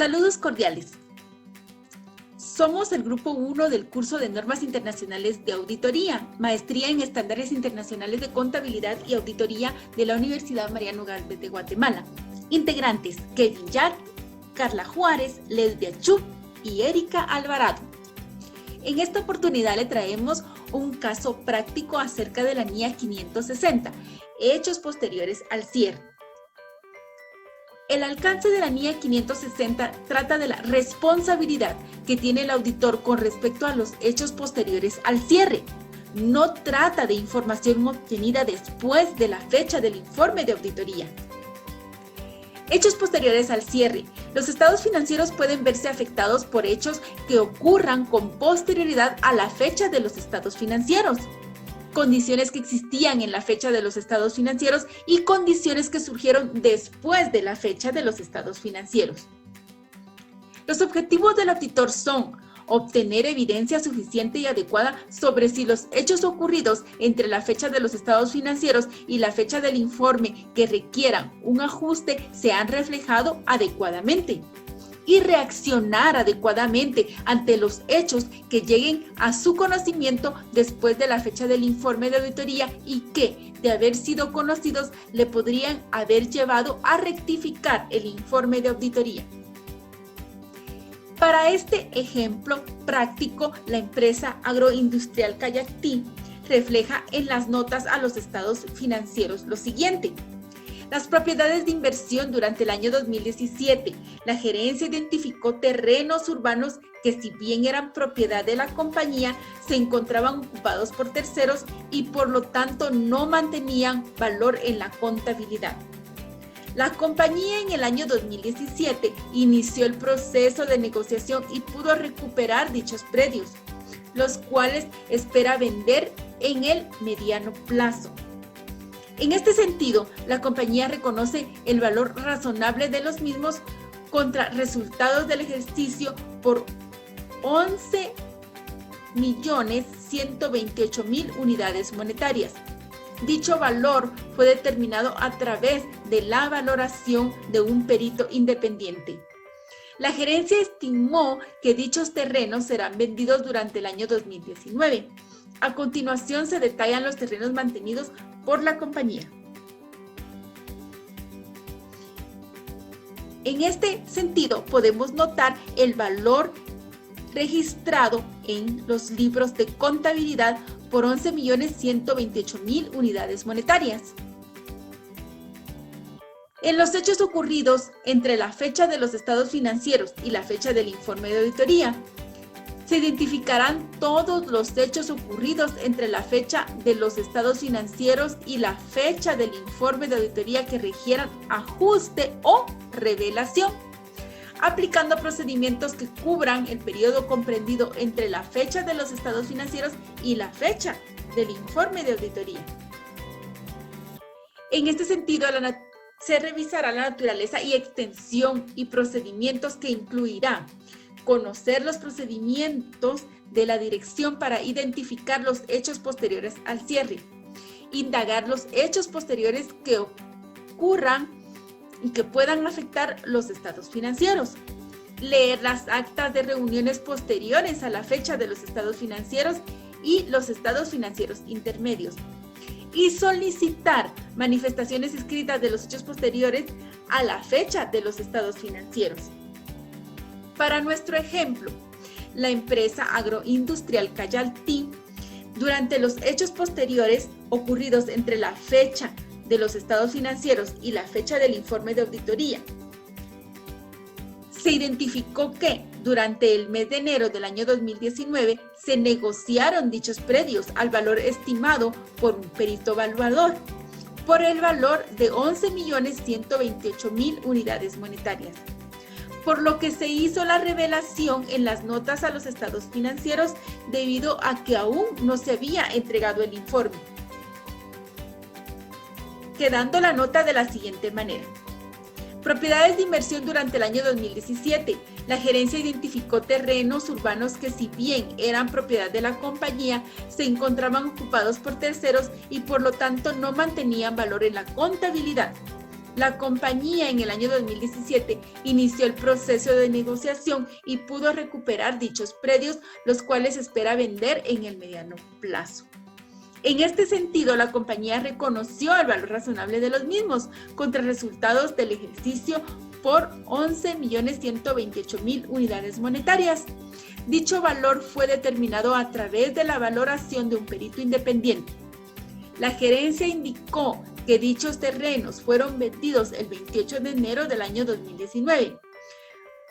Saludos cordiales. Somos el grupo 1 del curso de Normas Internacionales de Auditoría, Maestría en Estándares Internacionales de Contabilidad y Auditoría de la Universidad Mariano Galvez de Guatemala. Integrantes: Kevin Yat, Carla Juárez, Lesbia Chu y Erika Alvarado. En esta oportunidad le traemos un caso práctico acerca de la NIA 560, hechos posteriores al cierre. El alcance de la NIA 560 trata de la responsabilidad que tiene el auditor con respecto a los hechos posteriores al cierre. No trata de información obtenida después de la fecha del informe de auditoría. Hechos posteriores al cierre. Los estados financieros pueden verse afectados por hechos que ocurran con posterioridad a la fecha de los estados financieros. Condiciones que existían en la fecha de los estados financieros y condiciones que surgieron después de la fecha de los estados financieros. Los objetivos del auditor son obtener evidencia suficiente y adecuada sobre si los hechos ocurridos entre la fecha de los estados financieros y la fecha del informe que requieran un ajuste se han reflejado adecuadamente y reaccionar adecuadamente ante los hechos que lleguen a su conocimiento después de la fecha del informe de auditoría y que, de haber sido conocidos, le podrían haber llevado a rectificar el informe de auditoría. Para este ejemplo práctico, la empresa agroindustrial Cayactí refleja en las notas a los estados financieros lo siguiente. Las propiedades de inversión durante el año 2017. La gerencia identificó terrenos urbanos que, si bien eran propiedad de la compañía, se encontraban ocupados por terceros y por lo tanto no mantenían valor en la contabilidad. La compañía en el año 2017 inició el proceso de negociación y pudo recuperar dichos predios, los cuales espera vender en el mediano plazo. En este sentido, la compañía reconoce el valor razonable de los mismos contra resultados del ejercicio por 11.128.000 unidades monetarias. Dicho valor fue determinado a través de la valoración de un perito independiente. La gerencia estimó que dichos terrenos serán vendidos durante el año 2019. A continuación se detallan los terrenos mantenidos por la compañía. En este sentido, podemos notar el valor registrado en los libros de contabilidad por 11.128.000 unidades monetarias. En los hechos ocurridos entre la fecha de los estados financieros y la fecha del informe de auditoría, se identificarán todos los hechos ocurridos entre la fecha de los estados financieros y la fecha del informe de auditoría que requieran ajuste o revelación, aplicando procedimientos que cubran el periodo comprendido entre la fecha de los estados financieros y la fecha del informe de auditoría. En este sentido, se revisará la naturaleza y extensión y procedimientos que incluirá conocer los procedimientos de la dirección para identificar los hechos posteriores al cierre, indagar los hechos posteriores que ocurran y que puedan afectar los estados financieros, leer las actas de reuniones posteriores a la fecha de los estados financieros y los estados financieros intermedios, y solicitar manifestaciones escritas de los hechos posteriores a la fecha de los estados financieros. Para nuestro ejemplo, la empresa agroindustrial Cayactí, durante los hechos posteriores ocurridos entre la fecha de los estados financieros y la fecha del informe de auditoría, se identificó que durante el mes de enero del año 2019 se negociaron dichos predios al valor estimado por un perito evaluador por el valor de 11.128.000 unidades monetarias, por lo que se hizo la revelación en las notas a los estados financieros debido a que aún no se había entregado el informe, quedando la nota de la siguiente manera. Propiedades de inversión durante el año 2017. La gerencia identificó terrenos urbanos que, si bien eran propiedad de la compañía, se encontraban ocupados por terceros y por lo tanto no mantenían valor en la contabilidad. La compañía en el año 2017 inició el proceso de negociación y pudo recuperar dichos predios, los cuales espera vender en el mediano plazo. En este sentido, la compañía reconoció el valor razonable de los mismos contra resultados del ejercicio por 11.128.000 unidades monetarias. Dicho valor fue determinado a través de la valoración de un perito independiente. La gerencia indicó que dichos terrenos fueron vendidos el 28 de enero del año 2019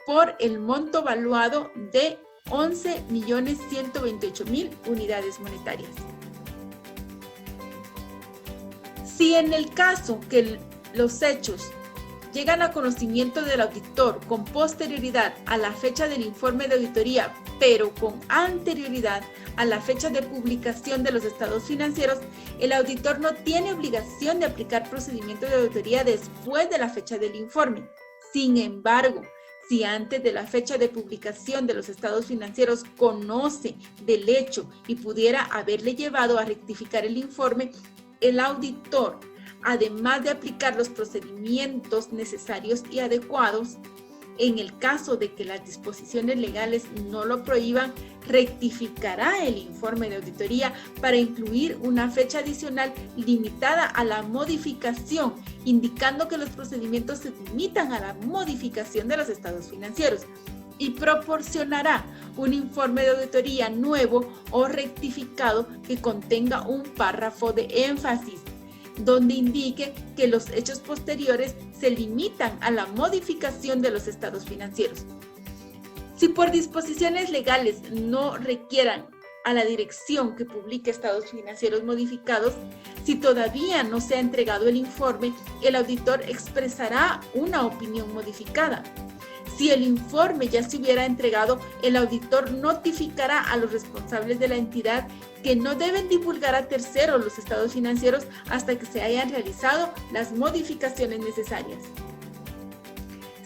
por el monto valuado de 11.128.000 unidades monetarias. Si en el caso que los hechos llegan a conocimiento del auditor con posterioridad a la fecha del informe de auditoría, pero con anterioridad a la fecha de publicación de los estados financieros, el auditor no tiene obligación de aplicar procedimientos de auditoría después de la fecha del informe. Sin embargo, si antes de la fecha de publicación de los estados financieros conoce del hecho y pudiera haberle llevado a rectificar el informe, el auditor, además de aplicar los procedimientos necesarios y adecuados, en el caso de que las disposiciones legales no lo prohíban, rectificará el informe de auditoría para incluir una fecha adicional limitada a la modificación, indicando que los procedimientos se limitan a la modificación de los estados financieros, y proporcionará un informe de auditoría nuevo o rectificado que contenga un párrafo de énfasis donde indique que los hechos posteriores se limitan a la modificación de los estados financieros. Si por disposiciones legales no requieran a la dirección que publique estados financieros modificados, si todavía no se ha entregado el informe, el auditor expresará una opinión modificada. Si el informe ya se hubiera entregado, el auditor notificará a los responsables de la entidad que no deben divulgar a terceros los estados financieros hasta que se hayan realizado las modificaciones necesarias.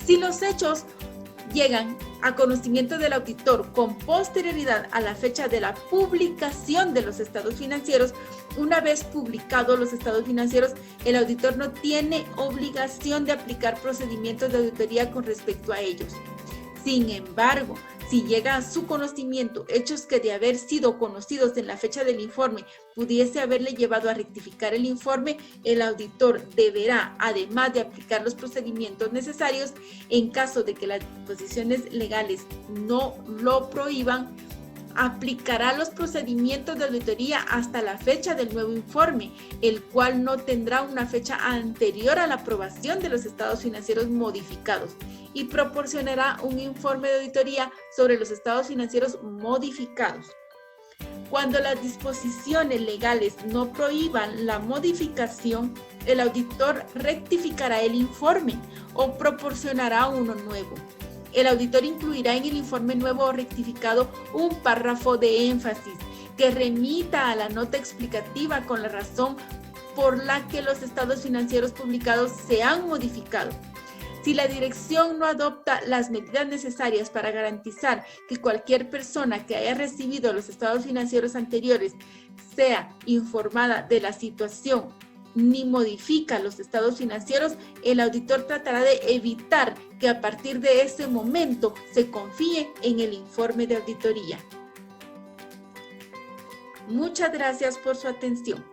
Si los hechos llegan a conocimiento del auditor con posterioridad a la fecha de la publicación de los estados financieros, una vez publicados los estados financieros, el auditor no tiene obligación de aplicar procedimientos de auditoría con respecto a ellos. Sin embargo, si llega a su conocimiento hechos que de haber sido conocidos en la fecha del informe pudiese haberle llevado a rectificar el informe, el auditor deberá, además de aplicar los procedimientos necesarios, en caso de que las disposiciones legales no lo prohíban, aplicará los procedimientos de auditoría hasta la fecha del nuevo informe, el cual no tendrá una fecha anterior a la aprobación de los estados financieros modificados, y proporcionará un informe de auditoría sobre los estados financieros modificados. Cuando las disposiciones legales no prohíban la modificación, el auditor rectificará el informe o proporcionará uno nuevo. El auditor incluirá en el informe nuevo o rectificado un párrafo de énfasis que remita a la nota explicativa con la razón por la que los estados financieros publicados se han modificado. Si la dirección no adopta las medidas necesarias para garantizar que cualquier persona que haya recibido los estados financieros anteriores sea informada de la situación ni modifica los estados financieros, el auditor tratará de evitar que a partir de ese momento se confíe en el informe de auditoría. Muchas gracias por su atención.